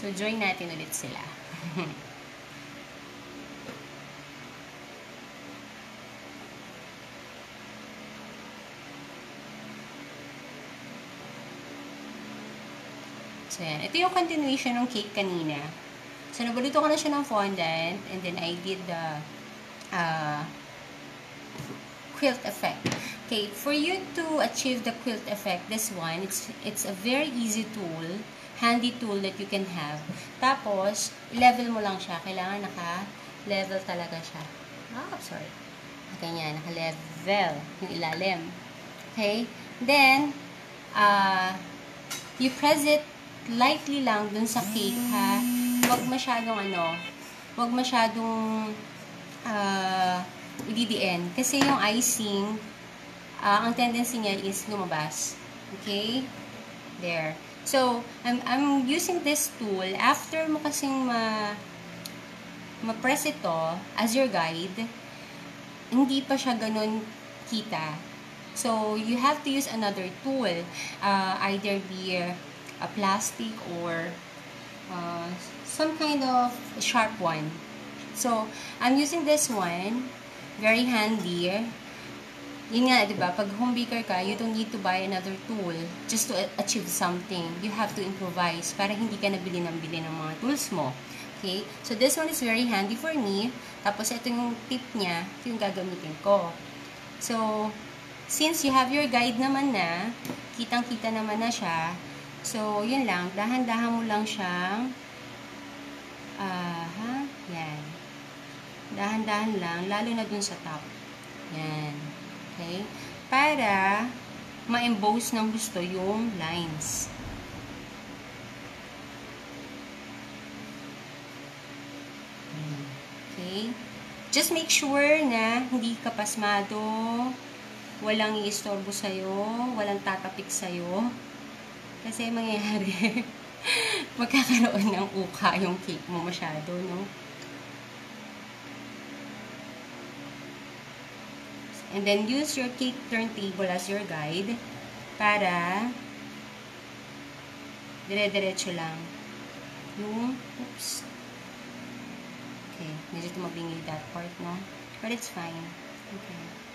So, join natin ulit sila. So, yan. Ito yung continuation ng cake kanina. So, nabalito ko na siya ng fondant, and then I did the quilt effect. Okay, for you to achieve the quilt effect, this one, it's a very easy tool, handy tool that you can have. Tapos, level mo lang siya. Kailangan naka-level talaga siya. Sorry. Ganyan, naka-level yung ilalim. Okay? Then, you press it lightly lang dun sa cake, ha? Huwag masyadong huwag masyadong ididiin. Kasi yung icing, ang tendency niya is lumabas. Okay? There. So, I'm using this tool. After mo kasing ma-press ito as your guide, hindi pa siya ganun kita. So, you have to use another tool. Either be a plastic or some kind of sharp one. So, I'm using this one. Very handy. Yun nga, diba? Pag home baker ka, you don't need to buy another tool just to achieve something. You have to improvise para hindi ka nabili ng mga tools mo. Okay? So, this one is very handy for me. Tapos, ito yung tip niya. Ito yung gagamitin ko. So, since you have your guide naman na, kitang-kita naman na siya, so, yun lang. Dahan-dahan mo lang siyang yan. Dahan-dahan lang, lalo na dun sa top. Yan. Okay? Para ma-emboss ng gusto yung lines. Okay? Just make sure na hindi ka pasmado, walang iistorbo sa'yo, walang tatapik sa'yo. Kasi mangyayari, magkakaroon ng uka yung cake mo masyado, no? And then, use your cake turntable as your guide para dire-diretso lang yung, oops. Okay, medyo tumabingil that part, no? But it's fine. Okay.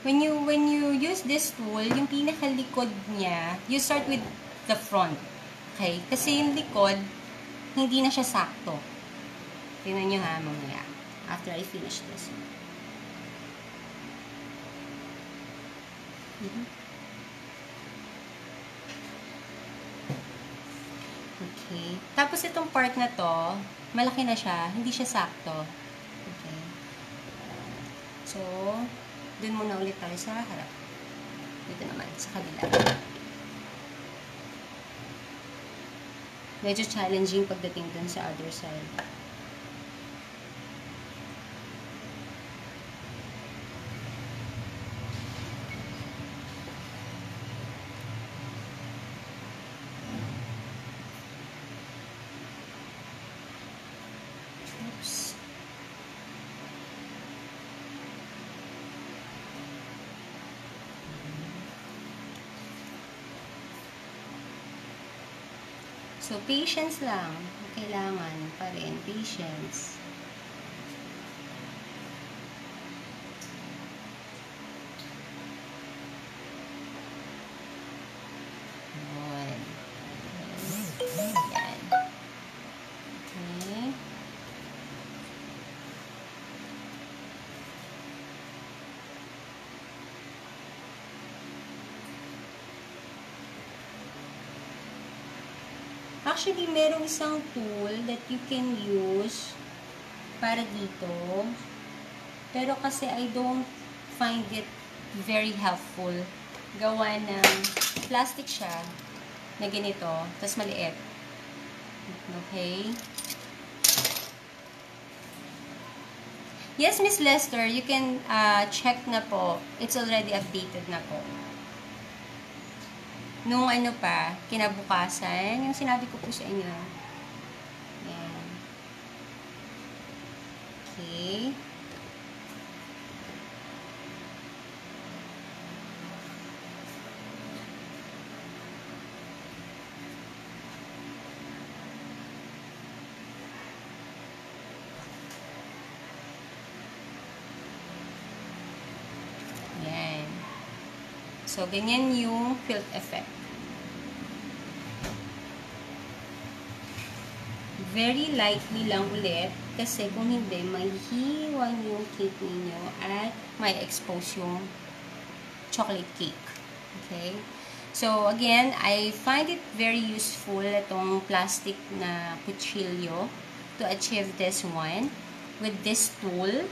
When you use this tool, yung pinakalikod niya, you start with the front. Okay? Kasi yung likod, hindi na siya sakto. Tingnan nyo ha, mamaya. After I finish this. Okay. Tapos itong part na to, malaki na siya, hindi siya sakto. Okay. So, dun muna ulit tayo sa harap. Dito naman, sa kabila. Medyo challenging pagdating dun sa other side. Oops. So, patience lang. Kailangan pa rin. Patience. Yan. Yan. Okay. Actually, merong isang tool that you can use para dito. Pero kasi I don't find it very helpful. Gawa ng plastic siya na ganito, tas maliit. Okay? Yes, Miss Lester, you can check na po. It's already updated na po. Nung ano pa, kinabukasan, yung sinabi ko po sa inyo. Yan. Okay. So, ganyan yung quilt effect. Very lightly lang ulit kasi kung hindi, mahihiwan yung cake ninyo at may expose yung chocolate cake. Okay? So, again, I find it very useful itong plastic na kutsilyo to achieve this one with this tool.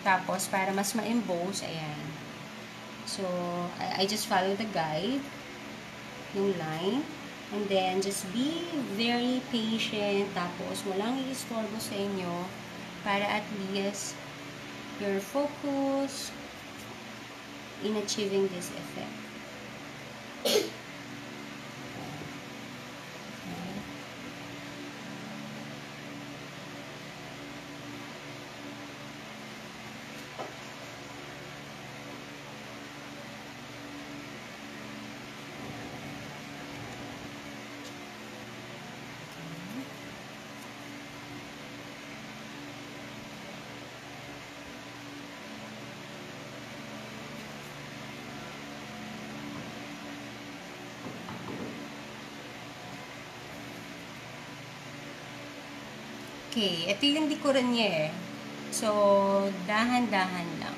Tapos, para mas ma-emboss, ayan. So, I just follow the guide, yung line. And then, just be very patient. Tapos, walang i-istorbo sa inyo para at least you're focused in achieving this effect. Okay, ito yung likuran niya eh. So, dahan-dahan lang.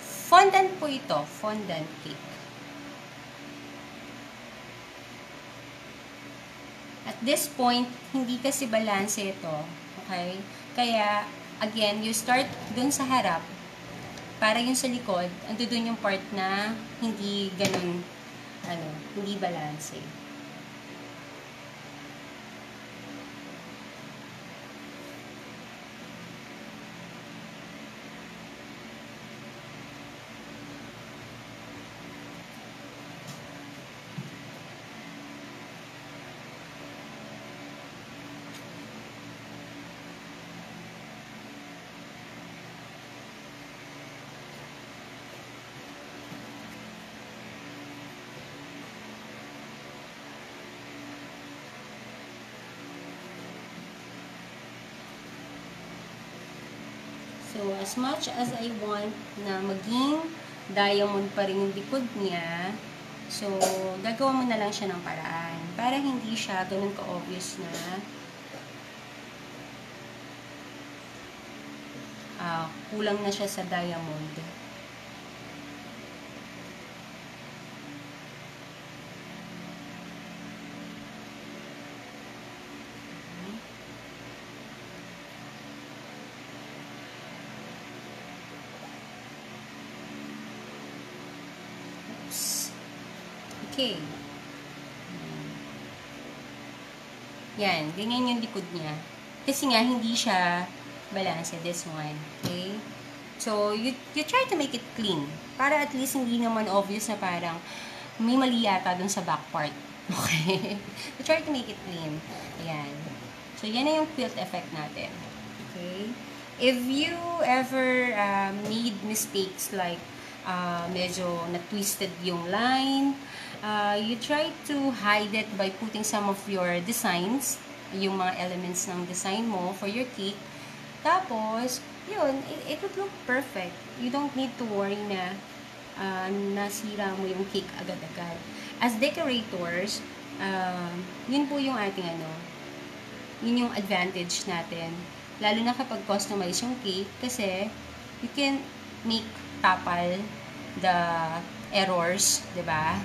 Fondant po ito, fondant cake. At this point, hindi kasi balanse ito. Okay? Kaya, again, you start dun sa harap. Para yung sa likod, ando dun yung part na hindi ganun, hindi balanse. So, as much as I want na maging diamond pa rin yung likod niya, so, gagawa mo na lang siya ng paraan para hindi siya ganun ka-obvious na kulang na siya sa diamond. Okay. Yan. Ganyan yung likod niya. Kasi nga, hindi siya balance this one. Okay? So, you try to make it clean. Para at least hindi naman obvious na parang may mali yata dun sa back part. Okay? You try to make it clean. Ayan. So, yan na yung quilt effect natin. Okay? If you ever made mistakes like medyo na-twisted yung line, you try to hide it by putting some of your designs, yung mga elements ng design mo for your cake. Tapos, yun, it would look perfect. You don't need to worry na nasira mo yung cake agad-agad. As decorators, yun po yung ating yun yung advantage natin. Lalo na kapag customize yung cake kasi you can make tapal the errors, diba?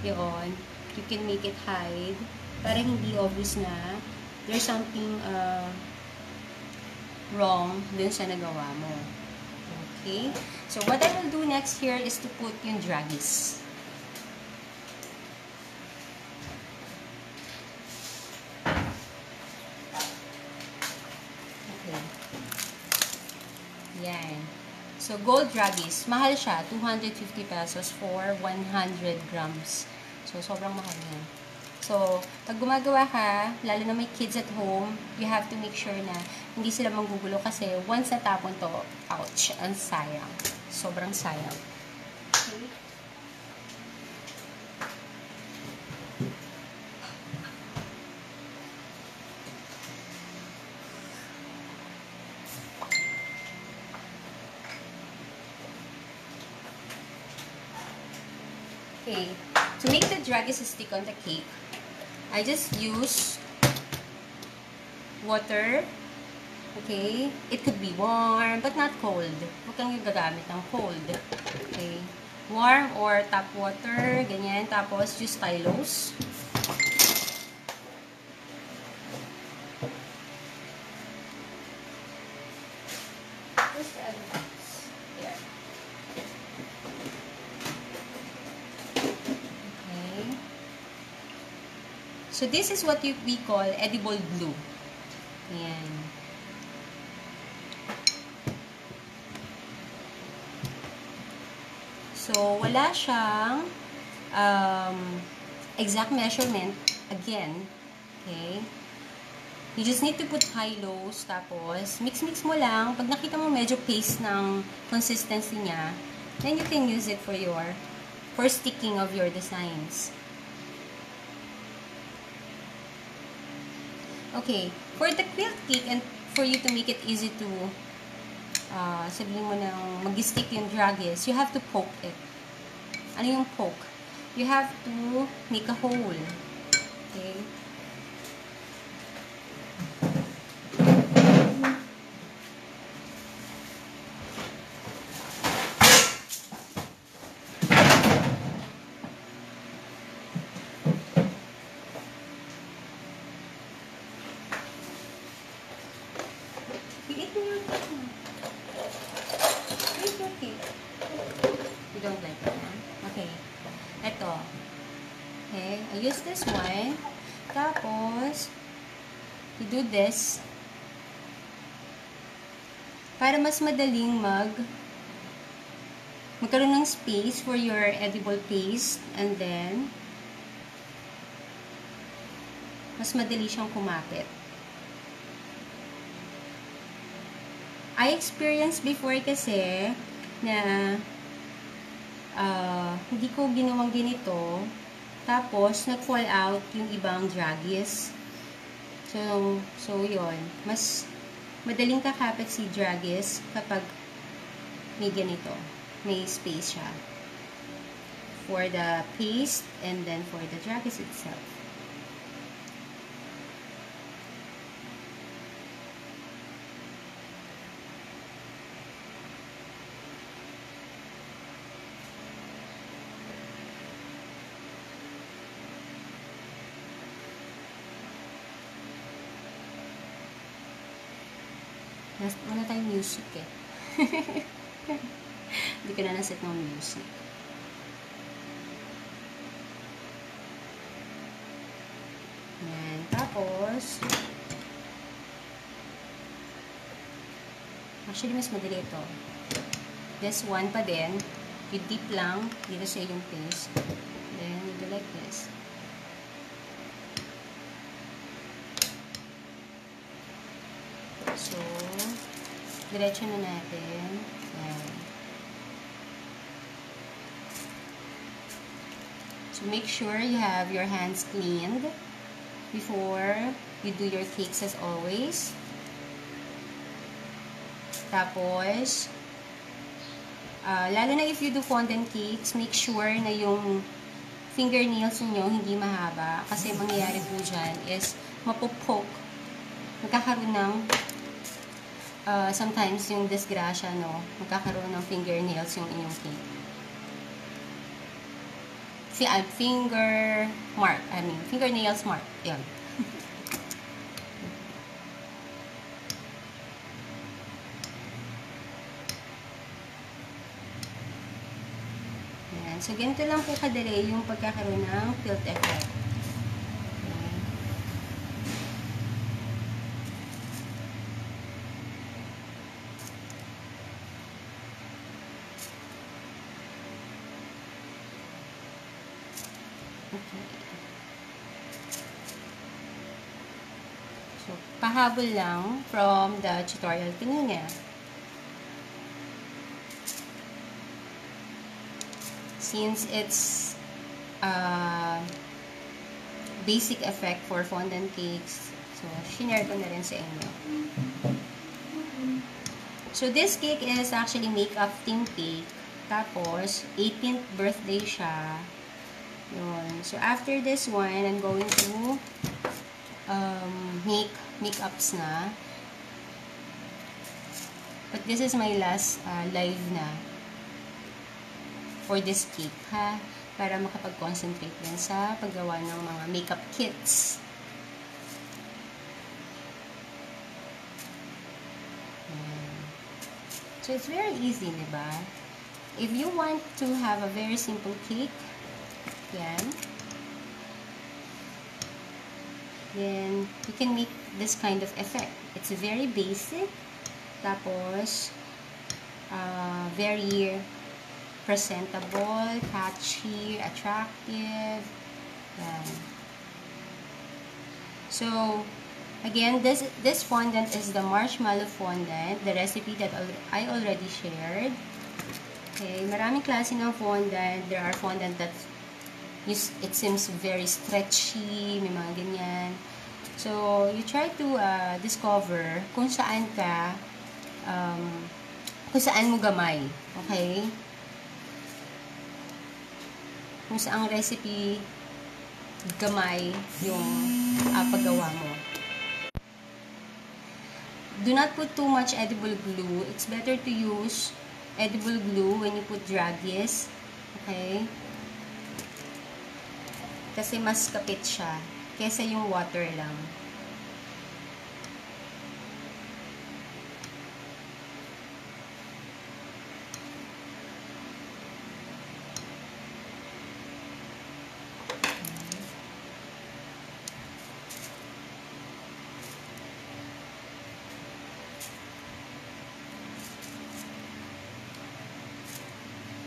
Yun. You can make it hide para hindi obvious na there's something wrong dun sa nagawa mo. Okay? So, what I will do next here is to put yung draggies. Okay. Yan. So, gold draggies. Mahal siya. 250 pesos for 100 grams. So, sobrang mahal yan. So, pag gumagawa ka, lalo na may kids at home, you have to make sure na hindi sila manggugulo kasi once natapon to, ouch, ang sayang. Sobrang sayang. Okay. Okay, to make the dragis stick on the cake, I just use water. Okay, it could be warm but not cold. Huwag kang yung gagamit ng cold. Okay, warm or tap water, ganyan. Tapos use stylos. Just add this. Here. Okay. So this is what we call edible glue. Ayan. So, wala siyang exact measurement again. Okay? You just need to put high-lows, tapos mix-mix mo lang. Pag nakita mo medyo paste ng consistency niya, then you can use it for sticking of your designs. Okay, for the quilt cake and for you to make it easy to sabihin mo nang mag-stick yung dragis, you have to poke it. Ano yung poke? You have to make a hole. Okay? You don't like it, huh? Okay. Ito. Okay. I use this one. Tapos, you do this. Para mas madaling magkaroon ng space for your edible paste. And then, mas madali siyang kumapit. I experienced before kasi na hindi ko ginawang ganito, tapos nag-fall out yung ibang dragis. So yun, mas madaling kakapit si dragis kapag may ganito, may space siya for the paste and then for the dragis itself. Wala tayong music eh. Hindi ko na naset ng music. Yan. Tapos, actually, mas madali ito. This one pa din. You dip lang dito sa yung paste. Then, you do like this. So, diretso na natin. Yan. So, make sure you have your hands cleaned before you do your cakes as always. Tapos, lalo na if you do fondant cakes, make sure na yung fingernails niyo hindi mahaba. Kasi mangyayari po dyan is mapopoke. Magkakaroon ng sometimes yung disgrasya, no? Magkakaroon ng fingernails yung inyong cake. Fingernails mark. Yan. Yan. So, ganito lang po kadali yung pagkakaroon ng quilt effect. Okay. So, pahabol lang from the tutorial kanina. Since it's basic effect for fondant cakes, so, shinare ko na rin sa inyo. So, this cake is actually make-up theme cake. Tapos, 18th birthday siya So, after this one, I'm going to make makeups na. But this is my last live na for this cake, ha? Para makapag-concentrate din sa paggawa ng mga makeup kits. So, it's very easy, diba? If you want to have a very simple cake, yan, then you can make this kind of effect. It's very basic, tapos very presentable, catchy, attractive. Yan. So, again, this fondant is the marshmallow fondant, the recipe that I already shared. Okay, maraming klase ng fondant. There are fondant that it seems very stretchy, may mga ganyan. So, you try to discover kung saan ka, kung saan mo gamay. Okay? Kung saan recipe gamay yung paggawa mo. Do not put too much edible glue. It's better to use edible glue when you put draggies. Okay? Kasi mas kapit siya kesa yung water lang.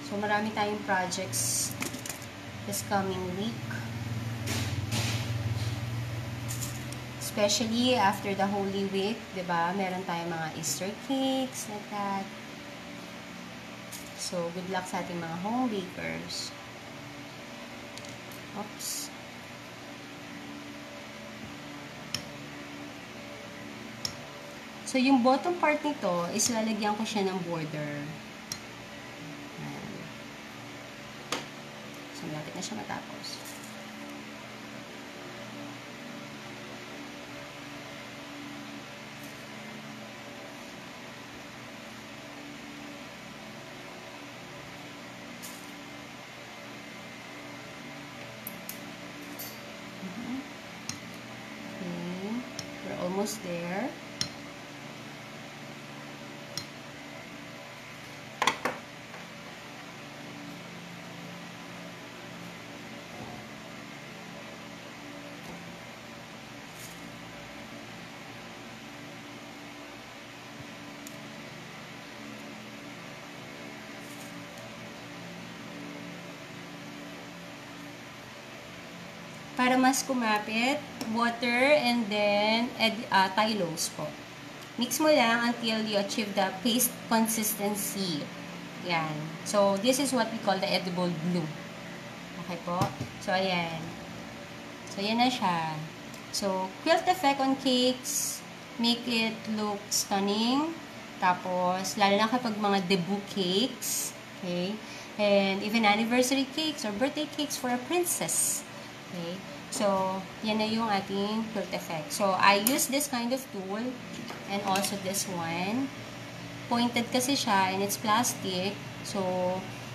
So, marami tayong projects this coming week. Especially after the Holy Week, diba? Meron tayong mga Easter cakes, like that. So, good luck sa ating mga home bakers. Oops. So, yung bottom part nito is lalagyan ko siya ng border. So, malapit na siya matapos. Okay. We're almost there. Para mas kumapit, water and then tylose po. Mix mo lang until you achieve the paste consistency. Yan. So, this is what we call the edible glue. Okay po? So, ayan. So, yan na siya. So, quilt effect on cakes. Make it look stunning. Tapos, lalo na kapag mga debut cakes. Okay? And even anniversary cakes or birthday cakes for a princess. Okay? So, yan na yung ating quilt effect. So, I use this kind of tool and also this one. Pointed kasi siya and it's plastic. So,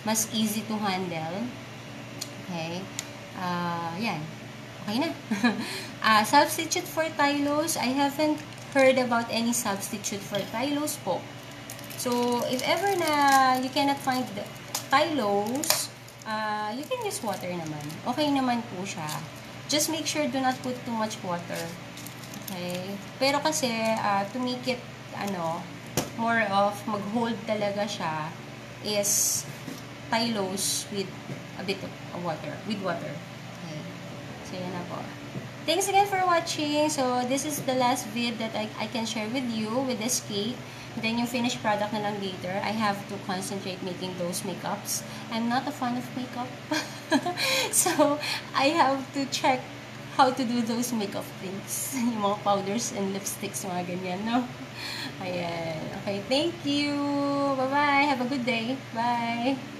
mas easy to handle. Okay? Yan. Okay na. Substitute for tylose. I haven't heard about any substitute for tylose po. So, if ever na you cannot find the tylose, you can use water naman. Okay naman po siya. Just make sure do not put too much water. Okay? Pero kasi, to make it, more of mag-hold talaga siya, is tylose with a bit of water. With water. Okay? So, yan na po. Thanks again for watching. So, this is the last vid that I can share with you with this cake. Then, yung finished product na lang later. I have to concentrate making those makeups. I'm not a fan of makeup. So, I have to check how to do those makeup things. Yung mga powders and lipsticks, mga ganyan, no? Ayan. Okay, thank you. Bye-bye. Have a good day. Bye.